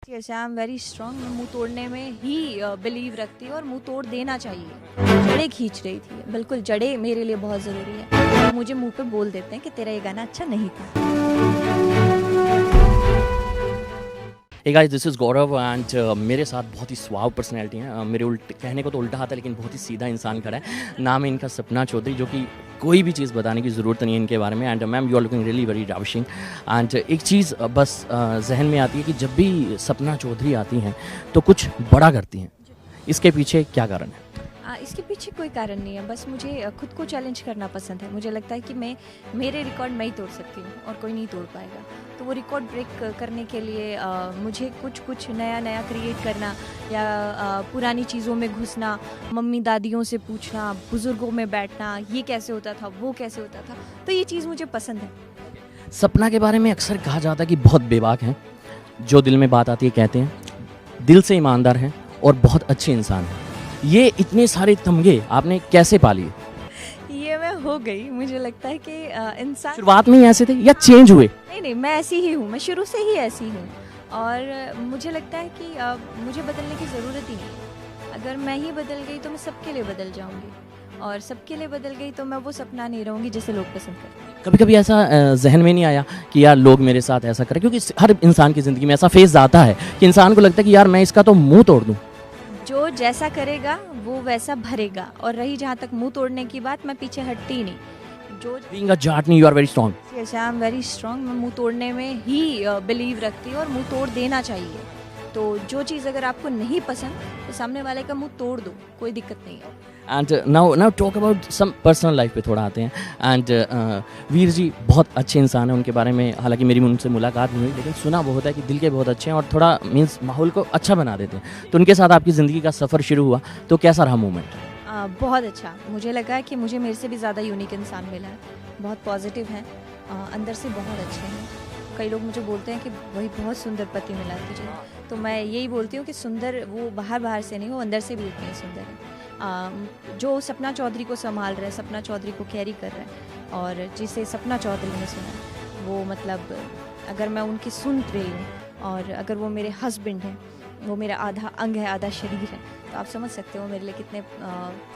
Yes, I am very strong. मैं मुंह तोड़ने में ही बिलीव रखती हूँ और मुंह तोड़ देना चाहिए। जड़ें खींच रही थी, बिल्कुल जड़ें मेरे लिए बहुत ज़रूरी है। मुझे मुंह पे बोल देते हैं कि तेरा ये गाना अच्छा नहीं था। Hey guys, this is Gaurav and मेरे साथ बहुत ही स्वाव पर्सनैलिटी हैं। मेरे कहने को तो उल्टा हाथ है, लेकिन बहुत ही सीधा इंसान खड़ा है। नाम है इनका सपना चौधरी, जो कि कोई भी चीज़ बताने की ज़रूरत नहीं है इनके बारे में। And ma'am, you are looking really very ravishing. And एक चीज़ बस जहन में आती है कि जब भी सपना चौधरी आती हैं तो कुछ बड़ा करती हैं। इसके पीछे क्या कारण है? इसके पीछे कोई कारण नहीं है, बस मुझे खुद को चैलेंज करना पसंद है। मुझे लगता है कि मेरे रिकॉर्ड मैं ही तोड़ सकती हूँ और कोई नहीं तोड़ पाएगा। तो वो रिकॉर्ड ब्रेक करने के लिए मुझे कुछ नया क्रिएट करना या पुरानी चीज़ों में घुसना, मम्मी दादियों से पूछना, बुज़ुर्गों में बैठना, ये कैसे होता था, वो कैसे होता था, तो ये चीज़ मुझे पसंद है। सपना के बारे में अक्सर कहा जाता है कि बहुत बेबाक हैं, जो दिल में बात आती है कहते हैं, दिल से ईमानदार हैं और बहुत अच्छे इंसान हैं। ये इतने सारे तमगे आपने कैसे पा लिए? ये मैं हो गई, मुझे लगता है कि इंसान शुरुआत में ही ऐसे थे या चेंज हुए? नहीं, मैं ऐसी ही हूँ, मैं शुरू से ही ऐसी हूँ और मुझे लगता है कि मुझे बदलने की ज़रूरत ही नहीं है। अगर मैं ही बदल गई तो मैं सबके लिए बदल जाऊँगी और सबके लिए बदल गई तो मैं वो सपना नहीं रहूँगी जिसे लोग पसंद करते हैं। कभी कभी ऐसा जहन में नहीं आया कि यार लोग मेरे साथ ऐसा करें? क्योंकि हर इंसान की ज़िंदगी में ऐसा फेज आता है कि इंसान को लगता है कि यार मैं इसका तो मुंह तोड़ दूँ। जो जैसा करेगा वो वैसा भरेगा, और रही जहाँ तक मुंह तोड़ने की बात, मैं पीछे हटती ही नहीं। जो बीइंग अ जाटनी, you are very strong. Yes, I am very strong. मैं मुंह तोड़ने में ही बिलीव रखती हूँ और मुंह तोड़ देना चाहिए। तो जो चीज़ अगर आपको नहीं पसंद तो सामने वाले का मुंह तोड़ दो, कोई दिक्कत नहीं है। And now talk about some personal life पे थोड़ा आते हैं। एंड वीर जी बहुत अच्छे इंसान हैं, उनके बारे में हालांकि मेरी उनसे मुलाकात नहीं हुई, लेकिन सुना बहुत है कि दिल के बहुत अच्छे हैं और थोड़ा मीन्स माहौल को अच्छा बना देते हैं। तो उनके साथ आपकी ज़िंदगी का सफ़र शुरू हुआ, तो कैसा रहा मोमेंट? बहुत अच्छा। मुझे लगा कि मुझे मेरे से भी ज़्यादा यूनिक इंसान मिला है। बहुत पॉजिटिव हैं, अंदर से बहुत अच्छे हैं। कई लोग मुझे बोलते हैं कि वही बहुत सुंदर पति मिला है तुझे, तो मैं यही बोलती हूँ कि सुंदर वो बाहर से नहीं, वो अंदर से भी उतने ही सुंदर है। जो सपना चौधरी को संभाल रहा है, सपना चौधरी को कैरी कर रहा है और जिसे सपना चौधरी ने सुना है, वो मतलब अगर मैं उनकी सुन रही हूँ और अगर वो मेरे हस्बैंड हैं, वो मेरा आधा अंग है, आधा शरीर है, तो आप समझ सकते हो मेरे लिए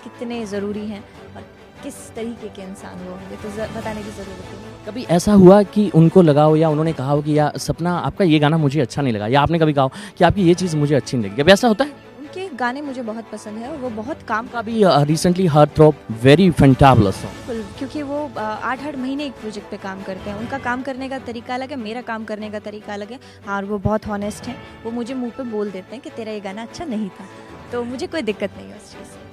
कितने ज़रूरी हैं और किस तरीके के इंसान वो होंगे, तो बताने की ज़रूरत नहीं। कभी ऐसा हुआ कि उनको लगा हो या उन्होंने कहा हो कि या सपना आपका ये गाना मुझे अच्छा नहीं लगा, या आपने कभी कहा हो कि आपकी ये चीज़ मुझे अच्छी नहीं लगी? कभी ऐसा होता है? उनके गाने मुझे बहुत पसंद है और वो बहुत काम का भी रिसेंटली हर थ्रोप वेरी फैंटाबुलस सॉन्ग। क्योंकि वो 8-8 महीने एक प्रोजेक्ट पे काम करते हैं। उनका काम करने का तरीका अलग है, मेरा काम करने का तरीका अलग है। हाँ, और वो बहुत हॉनेस्ट हैं। वो मुझे मुंह पे बोल देते हैं कि तेरा ये गाना अच्छा नहीं था, तो मुझे कोई दिक्कत नहीं है उस चीज़ से।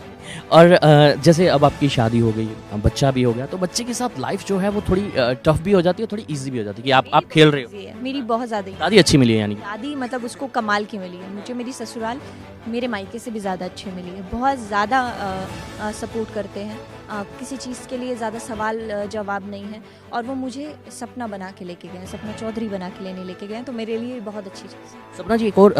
और जैसे अब आपकी शादी हो गई, बच्चा भी हो गया, तो बच्चे के साथ लाइफ जो है वो थोड़ी टफ भी हो जाती है, थोड़ी इजी भी हो जाती है कि आप खेल रहे हो। मेरी बहुत ज़्यादा शादी अच्छी मिली है यानी? शादी मतलब उसको कमाल की मिली है। मुझे मेरी ससुराल मेरे मायके से भी ज़्यादा अच्छी मिली है। बहुत ज़्यादा सपोर्ट करते हैं, किसी चीज़ के लिए ज़्यादा सवाल जवाब नहीं है और वो मुझे सपना बना के लेके गए हैं, सपना चौधरी बना के लेके गए हैं, तो मेरे लिए बहुत अच्छी चीज़ है। सपना जी, एक और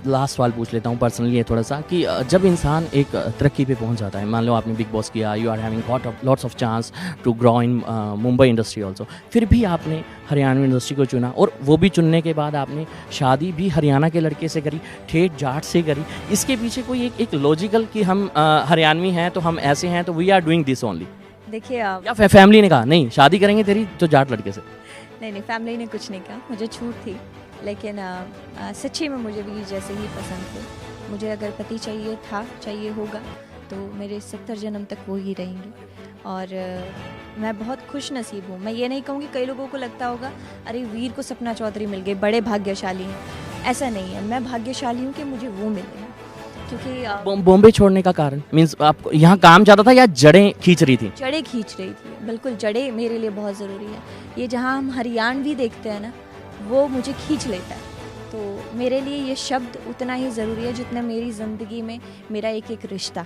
लास्ट सवाल पूछ लेता हूँ पर्सनली थोड़ा सा कि जब इंसान एक तरक्की पे पहुँच जाता है, मान लो आपने बिग बॉस किया, you are having lots of chance to grow in Mumbai industry also, फिर भी आपने हरियाणवी इंडस्ट्री को चुना और वो भी चुनने के बाद आपने शादी भी हरियाणा के लड़के से करी, ठेठ जाट से करी। इसके पीछे कोई एक लॉजिकल कि हम हरियाणवी हैं तो हम ऐसे हैं तो we are doing this only? देखिए, या फैमिली ने कहा नहीं शादी करेंगे तेरी तो जाट लड़के से? नहीं, फैमिली ने कुछ नहीं कहा, मुझे छूट थी, लेकिन सच्ची में मुझे भी जैसे ही पसंद थे। मुझे अगर पति चाहिए होगा तो मेरे 70 जन्म तक वो ही रहेंगे और मैं बहुत खुश नसीब हूँ। मैं ये नहीं कहूँगी, कई लोगों को लगता होगा अरे वीर को सपना चौधरी मिल गए, बड़े भाग्यशाली हैं। ऐसा नहीं है, मैं भाग्यशाली हूँ कि मुझे वो मिले हैं, क्योंकि बॉम्बे छोड़ने का कारण मीन्स आपको यहाँ काम ज़्यादा था या जड़ें खींच रही थी? जड़ें खींच रही थी, बिल्कुल जड़ें मेरे लिए बहुत ज़रूरी है। ये जहाँ हम हरियाणवी देखते हैं ना, वो मुझे खींच लेता है, तो मेरे लिए ये शब्द उतना ही ज़रूरी है जितना मेरी ज़िंदगी में मेरा एक रिश्ता।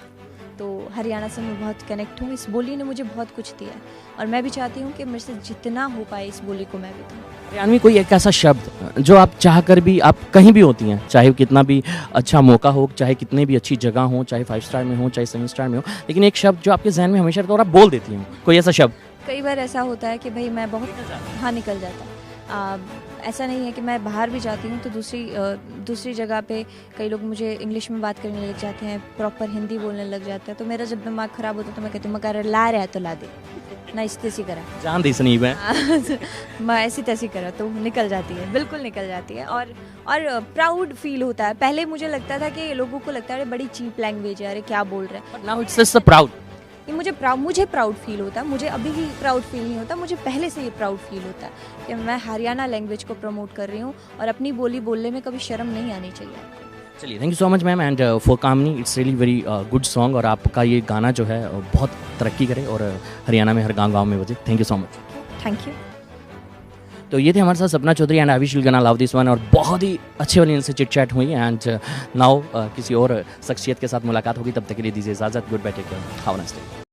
तो हरियाणा से मैं बहुत कनेक्ट हूँ, इस बोली ने मुझे बहुत कुछ दिया है और मैं भी चाहती हूँ कि मेरे से जितना हो पाए इस बोली को मैं भी दूँ। हरियाणवी कोई एक ऐसा शब्द जो आप चाह कर भी आप कहीं भी होती हैं, चाहे कितना भी अच्छा मौका हो, चाहे कितनी भी अच्छी जगह हो, चाहे 5 स्टार में हो, चाहे 7 स्टार में हो, लेकिन एक शब्द जो आपके जहन में हमेशा रहता है और आप बोल देती हैं, कोई ऐसा शब्द? कई बार ऐसा होता है कि भाई मैं बहुत निकल जाता है। ऐसा नहीं है कि मैं बाहर भी जाती हूँ तो दूसरी जगह पे कई लोग मुझे इंग्लिश में बात करने लग जाते हैं, प्रॉपर हिंदी बोलने लग जाते हैं, तो मेरा जब दिमाग ख़राब होता है तो मैं कहती हूँ मगर ला रहा है तो ला दे ना, इस तैसी करा जान दी सनीब है। मैं ऐसी तैसी करा तो निकल जाती है, बिल्कुल निकल जाती है। और प्राउड फील होता है। पहले मुझे लगता था कि लोगों को लगता है अरे बड़ी चीप लैंग्वेज है, अरे क्या बोल रहे हैं, but now it's just proud. ये मुझे प्राउड फील होता है। मुझे अभी भी प्राउड फील नहीं होता, मुझे पहले से ये प्राउड फील होता है कि मैं हरियाणा लैंग्वेज को प्रमोट कर रही हूँ और अपनी बोली बोलने में कभी शर्म नहीं आनी चाहिए। चलिए, thank you so much ma'am and for Kamni, it's really very good song और आपका ये गाना जो है बहुत तरक्की करे और हरियाणा में हर गांव-गांव में बजे। Thank you so much. Thank you. तो ये थे हमारे साथ Sapna Chaudhary and I wish you gonna love this one, और बहुत ही अच्छे वाली इनसे चिट चैट हुई एंड नाउ किसी और शख्सियत के साथ मुलाकात होगी, तब तक के लिए दीजिए इजाज़त। Goodbye, take care, have a nice day.